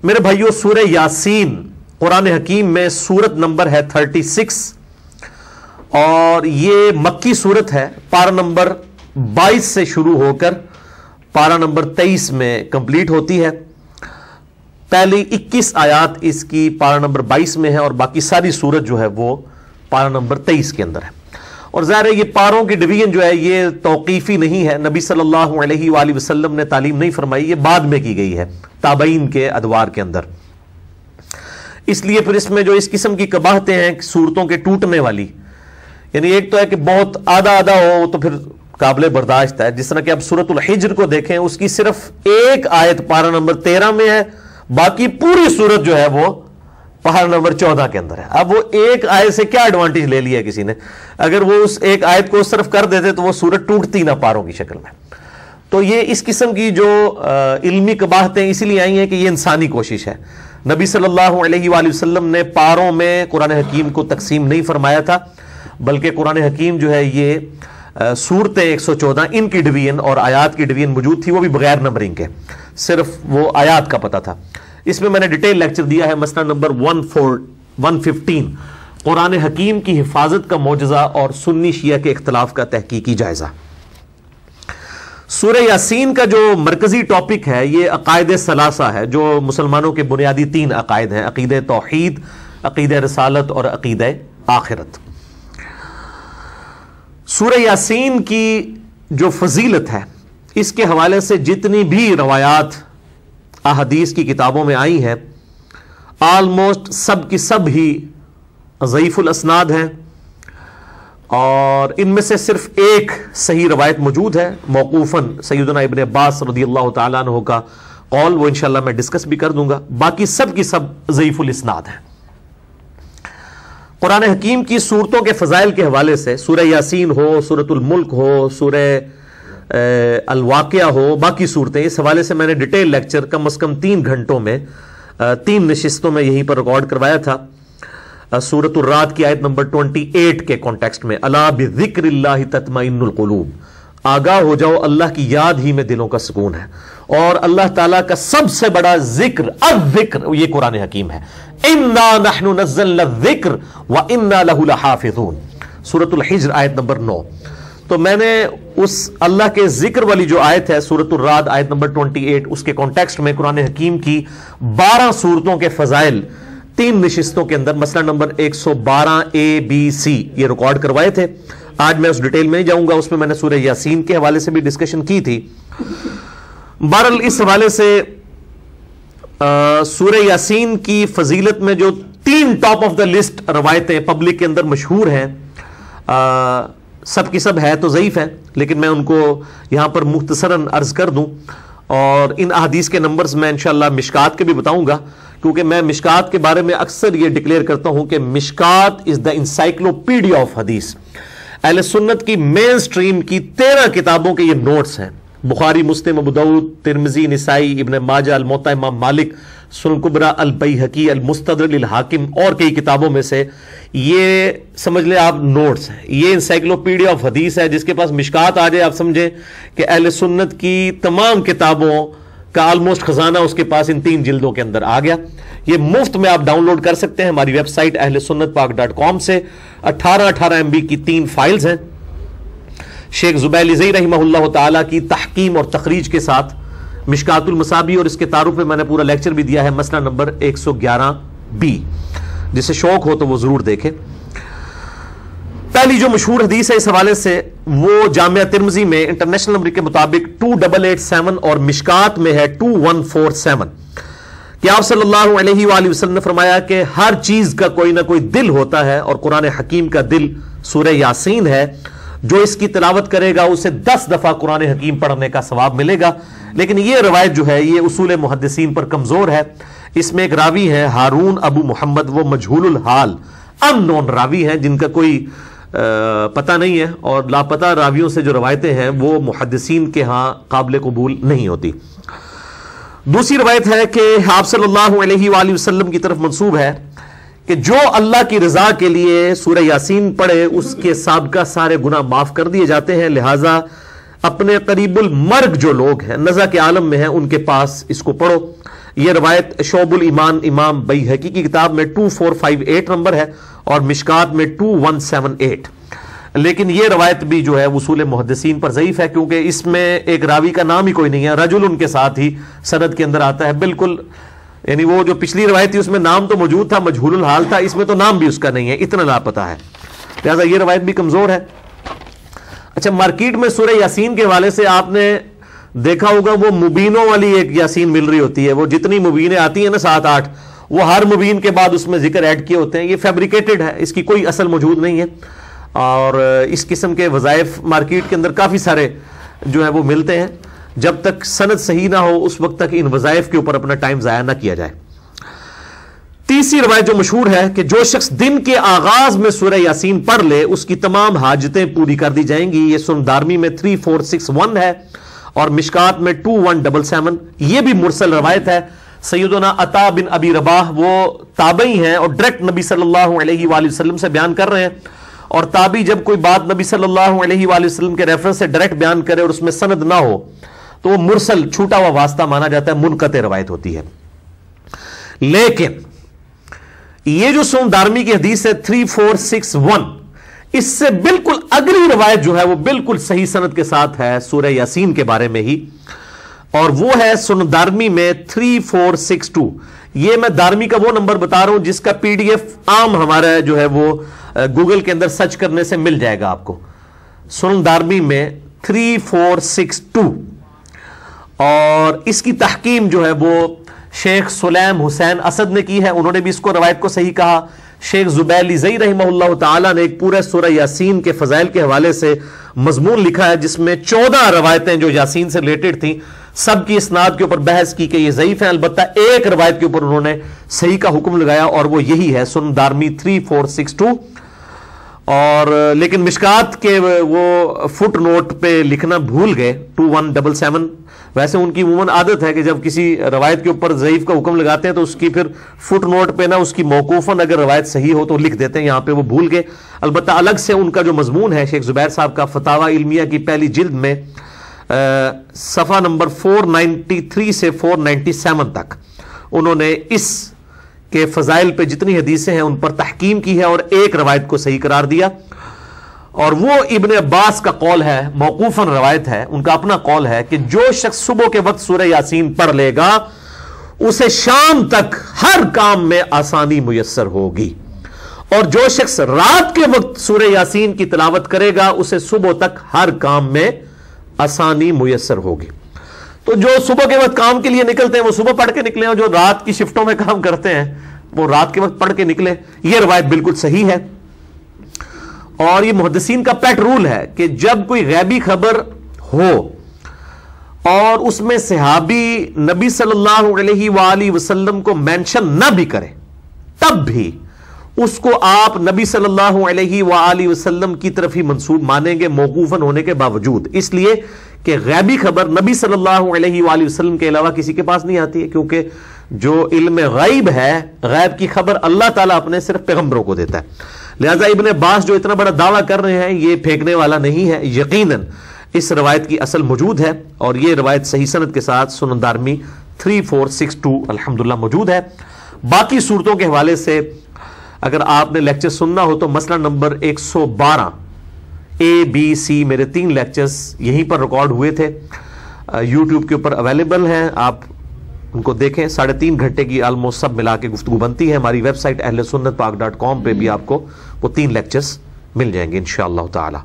میرے بھائیو، سورہ یاسین قرآن حکیم میں سورت نمبر ہے 36 اور یہ مکی سورت ہے. پارہ نمبر 22 سے شروع ہو کر پارہ نمبر 23 میں کمپلیٹ ہوتی ہے. پہلی 21 آیات اس کی پارہ نمبر 22 میں ہے اور باقی ساری سورت جو ہے وہ پارہ نمبر 23 کے اندر ہے. اور ظاہر ہے یہ پاروں کی ڈویژن جو ہے یہ توقیفی نہیں ہے، نبی صلی اللہ علیہ وآلہ وسلم نے تعلیم نہیں فرمائی، یہ بعد میں کی گئی ہے تابعین کے ادوار کے اندر. اس لیے پھر اس میں جو اس قسم کی قباحتیں ہیں صورتوں کے ٹوٹنے والی، یعنی ایک تو ہے کہ بہت آدھا آدھا ہو تو پھر قابل برداشت ہے. جس طرح کہ اب سورۃ الحجر کو دیکھیں، اس کی صرف ایک آیت پارہ نمبر 13 میں ہے، باقی پوری سورت جو ہے وہ پارہ نمبر 14 کے اندر ہے. اب وہ ایک آیت سے کیا ایڈوانٹیج لے لیا کسی نے؟ اگر وہ اس ایک آیت کو اس طرف کر دیتے تو وہ سورت ٹوٹتی نہ پاروں کی شکل میں. تو یہ اس قسم کی جو علمی قباحتیں اسی لیے آئی ہیں کہ یہ انسانی کوشش ہے. نبی صلی اللہ علیہ وآلہ وسلم نے پاروں میں قرآن حکیم کو تقسیم نہیں فرمایا تھا، بلکہ قرآن حکیم جو ہے یہ سورتیں 114 ان کی ڈویژن اور آیات کی ڈویژن موجود تھی، وہ بھی بغیر نمبرنگ کے، صرف وہ آیات کا پتہ تھا. اس میں نے ڈیٹیل لیکچر دیا ہے، مسئلہ نمبر 115 قرآن حکیم کی حفاظت کا معجزہ اور سنی شیعہ کے اختلاف کا تحقیقی جائزہ. سورہ یاسین کا جو مرکزی ٹاپک ہے یہ عقائد ثلاثہ ہے، جو مسلمانوں کے بنیادی 3 عقائد ہیں: عقیدہ توحید، عقیدہ رسالت اور عقیدہ آخرت. سورہ یاسین کی جو فضیلت ہے اس کے حوالے سے جتنی بھی روایات احادیث کی کتابوں میں آئی ہیں آلموسٹ سب کی سب ہی ضعیف الاسناد ہیں، اور ان میں سے صرف ایک صحیح روایت موجود ہے موقوفاً سیدنا ابن عباس رضی اللہ تعالیٰ عنہ کا قول، وہ انشاءاللہ میں ڈسکس بھی کر دوں گا. باقی سب کی سب ضعیف الاسناد ہیں. قرآن حکیم کی صورتوں کے فضائل کے حوالے سے سورہ یاسین ہو، سورۃ الملک ہو، سورہ الواقعہ ہو، باقی صورتیں، اس حوالے سے میں نے ڈیٹیل لیکچر کم از کم 3 گھنٹوں میں 3 نشستوں میں یہیں پر ریکارڈ کروایا تھا. سورۃ الرعد کی آیت نمبر 28 کے کانٹیکسٹ میں، الا بذکر اللہ تطمئن القلوب، آگاہ ہو جاؤ اللہ کی یاد ہی میں دلوں کا سکون ہے. اور اللہ تعالیٰ کا سب سے بڑا ذکر الذکر یہ قرآن حکیم ہے. انا نحن نزلنا الذکر وانا لہ لحافظون، سورۃ الحجر آیت نمبر 9. تو میں نے اس اللہ کے ذکر والی جو آیت ہے سورۃ الرعد آیت نمبر 28، اس کے کانٹیکسٹ میں قرآن حکیم کی 12 صورتوں کے فضائل 3 نشستوں کے اندر مسئلہ نمبر 112 ABC یہ ریکارڈ کروائے تھے. آج میں اس ڈیٹیل میں نہیں جاؤں گا، اس میں نے سورہ یاسین کے حوالے سے بھی ڈسکشن کی تھی. بہرحال اس حوالے سے سورہ یاسین کی فضیلت میں جو 3 ٹاپ آف دا لسٹ روایتیں پبلک کے اندر مشہور ہیں، سب کی سب ہے تو ضعیف ہے، لیکن میں ان کو یہاں پر مختصراً عرض کر دوں. اور ان احادیث کے نمبرز میں انشاءاللہ مشکات کے بھی بتاؤں گا، کیونکہ میں مشکات کے بارے میں اکثر یہ ڈکلیئر کرتا ہوں کہ مشکات از دا انسائکلوپیڈیا آف حدیث. اہل سنت کی مین سٹریم کی 13 کتابوں کے یہ نوٹس ہیں، بخاری، مسلم، ابو داؤد، ترمذی، نسائی، ابن ماجہ، الموطا امام مالک، سنن کبریٰ، البیہقی، المستدرک للحاکم اور کئی کتابوں میں سے یہ سمجھ لیں آپ نوٹس ہیں. یہ انسائکلوپیڈیا آف حدیث ہے. جس کے پاس مشکات آ جائے آپ سمجھیں کہ اہل سنت کی تمام کتابوں کا آلموسٹ خزانہ اس کے پاس ان 3 جلدوں کے اندر آ گیا. یہ مفت میں آپ ڈاؤن لوڈ کر سکتے ہیں ہماری ویب سائٹ اہل سنت پاک .com سے. 18 MB کی 3 فائلز ہیں. شیخ زبیلی رحمہ اللہ تعالیٰ کی تحقیم اور تخریج کے ساتھ مشکات المصابیح، اور اس کے تعارف میں نے پورا لیکچر بھی دیا ہے مسئلہ نمبر 111B. جسے شوق ہو تو وہ ضرور دیکھیں. پہلی جو مشہور حدیث ہے اس حوالے سے وہ جامعہ ترمذی میں انٹرنیشنل نمبر کے مطابق 2887 اور مشکات میں ہے 2147 کہ آپ صلی اللہ علیہ وآلہ وسلم نے فرمایا کہ ہر چیز کا کوئی نہ کوئی دل ہوتا ہے، اور قرآن حکیم کا دل سورہ یاسین ہے. جو اس کی تلاوت کرے گا اسے 10 دفعہ قرآن حکیم پڑھنے کا ثواب ملے گا. لیکن یہ روایت جو ہے یہ اصول محدثین پر کمزور ہے. اس میں ایک راوی ہے ہارون ابو محمد، وہ مجہول الحال ان نون راوی ہیں جن کا کوئی پتہ نہیں ہے، اور لاپتہ راویوں سے جو روایتیں ہیں وہ محدثین کے ہاں قابل قبول نہیں ہوتی. دوسری روایت ہے کہ آپ صلی اللہ علیہ وآلہ وسلم کی طرف منسوب ہے کہ جو اللہ کی رضا کے لیے سورہ یاسین پڑھے اس کے سابقہ سارے گناہ معاف کر دیے جاتے ہیں. لہٰذا اپنے قریب المرگ جو لوگ ہیں، نزع کے عالم میں ہیں، ان کے پاس اس کو پڑھو. یہ روایت شعب الایمان امام بیہقی کی کتاب میں 2458 نمبر ہے اور مشکات میں 2178. لیکن یہ روایت بھی جو ہے اصول محدثین پر ضعیف ہے، کیونکہ اس میں ایک راوی کا نام ہی کوئی نہیں ہے، رجل ان کے ساتھ ہی سند کے اندر آتا ہے بالکل. یعنی وہ جو پچھلی روایت تھی اس میں نام تو موجود تھا، مجہول الحال تھا، اس میں تو نام بھی اس کا نہیں ہے، اتنا لاپتہ ہے، لہذا یہ روایت بھی کمزور ہے. اچھا، مارکیٹ میں سورہ یاسین کے حوالے سے آپ نے دیکھا ہوگا وہ مبینوں والی ایک یاسین مل رہی ہوتی ہے، وہ جتنی مبینیں آتی ہیں نا 7-8، وہ ہر مبین کے بعد اس میں ذکر ایڈ کیے ہوتے ہیں. یہ فیبریکیٹڈ ہے، اس کی کوئی اصل موجود نہیں ہے، اور اس قسم کے وظائف مارکیٹ کے اندر کافی سارے جو ہے وہ ملتے ہیں. جب تک سند صحیح نہ ہو اس وقت تک ان وظائف کے اوپر اپنا ٹائم ضائع نہ کیا جائے. تیسری روایت جو مشہور ہے کہ جو شخص دن کے آغاز میں سورہ یاسین پڑھ لے اس کی تمام حاجتیں پوری کر دی جائیں گی. یہ سنن دارمی میں 3461 ہے اور مشکات میں 2177. یہ بھی مرسل روایت ہے. سیدنا عطا بن ابی رباح وہ تابعی ہیں اور ڈائریکٹ نبی صلی اللہ علیہ وآلہ وسلم سے بیان کر رہے ہیں، اور تابعی جب کوئی بات نبی صلی اللہ علیہ وآلہ وسلم کے ریفرنس سے ڈائریکٹ بیان کرے اور اس میں سند نہ ہو تو وہ مرسل چھوٹا ہوا واسطہ مانا جاتا ہے، منقطع روایت ہوتی ہے. لیکن یہ جو سنن دارمی کی حدیث ہے 3461، اس سے بالکل اگلی روایت جو ہے وہ بالکل صحیح سند کے ساتھ ہے سورہ یاسین کے بارے میں ہی، اور وہ ہے سنن دارمی میں 3462. یہ میں دارمی کا وہ نمبر بتا رہا ہوں جس کا PDF عام ہمارا جو ہے وہ گوگل کے اندر سرچ کرنے سے مل جائے گا آپ کو. سنن دارمی میں 3462، اور اس کی تحکیم جو ہے وہ شیخ سلیم حسین اسد نے کی ہے، انہوں نے بھی اس کو روایت کو صحیح کہا. شیخ زبیلی زئی رحمہ اللہ تعالی نے ایک پورے سورہ یاسین کے فضائل کے حوالے سے مضمون لکھا ہے جس میں 14 روایتیں جو یاسین سے ریلیٹڈ تھیں سب کی اسناد کے اوپر بحث کی کہ یہ ضعیف ہیں. البتہ ایک روایت کے اوپر انہوں نے صحیح کا حکم لگایا اور وہ یہی ہے سنن دارمی 3462. اور لیکن مشکات کے وہ فٹ نوٹ پہ لکھنا بھول گئے 2177. ویسے ان کی عموماً عادت ہے کہ جب کسی روایت کے اوپر ضعیف کا حکم لگاتے ہیں تو اس کی پھر فٹ نوٹ پہ نا اس کی موقوفاً اگر روایت صحیح ہو تو لکھ دیتے ہیں، یہاں پہ وہ بھول گئے. البتہ الگ سے ان کا جو مضمون ہے شیخ زبیر صاحب کا فتاوی علمیہ کی پہلی جلد میں صفحہ نمبر 493 سے 497 تک انہوں نے اس کے فضائل پہ جتنی حدیثیں ہیں ان پر تحکیم کی ہے اور ایک روایت کو صحیح قرار دیا. اور وہ ابن عباس کا قول ہے، موقوفاً روایت ہے، ان کا اپنا قول ہے کہ جو شخص صبح کے وقت سورہ یاسین پڑھ لے گا اسے شام تک ہر کام میں آسانی میسر ہوگی، اور جو شخص رات کے وقت سورہ یاسین کی تلاوت کرے گا اسے صبح تک ہر کام میں آسانی میسر ہوگی. تو جو صبح کے وقت کام کے لیے نکلتے ہیں وہ صبح پڑھ کے نکلیں، اور جو رات کی شفٹوں میں کام کرتے ہیں وہ رات کے وقت پڑھ کے نکلیں. یہ روایت بالکل صحیح ہے، اور یہ محدثین کا پیٹ رول ہے کہ جب کوئی غیبی خبر ہو اور اس میں صحابی نبی صلی اللہ علیہ وآلہ وسلم کو مینشن نہ بھی کرے تب بھی اس کو آپ نبی صلی اللہ علیہ وآلہ وسلم کی طرف ہی منسوب مانیں گے موقوفاً ہونے کے باوجود، اس لیے کہ غیبی خبر نبی صلی اللہ علیہ وآلہ وسلم کے علاوہ کسی کے پاس نہیں آتی ہے، کیونکہ جو علم غیب ہے، غیب کی خبر اللہ تعالیٰ اپنے صرف پیغمبروں کو دیتا ہے. لہذا ابن عباس جو اتنا بڑا دعویٰ کر رہے ہیں یہ پھینکنے والا نہیں ہے، یقیناً اس روایت کی اصل موجود ہے، اور یہ روایت صحیح سند کے ساتھ سنن دارمی 3462 الحمدللہ موجود ہے. باقی صورتوں کے حوالے سے اگر آپ نے لیکچر سننا ہو تو مسئلہ نمبر 112 ABC میرے 3 لیکچرز یہیں پر ریکارڈ ہوئے تھے، یوٹیوب کے اوپر اویلیبل ہیں، آپ ان کو دیکھیں. 3.5 گھنٹے کی آلموسٹ سب ملا کے گفتگو بنتی ہے. ہماری ویب سائٹ اہلسنتپاک.com پہ بھی آپ کو وہ 3 لیکچرز مل جائیں گے انشاءاللہ تعالی.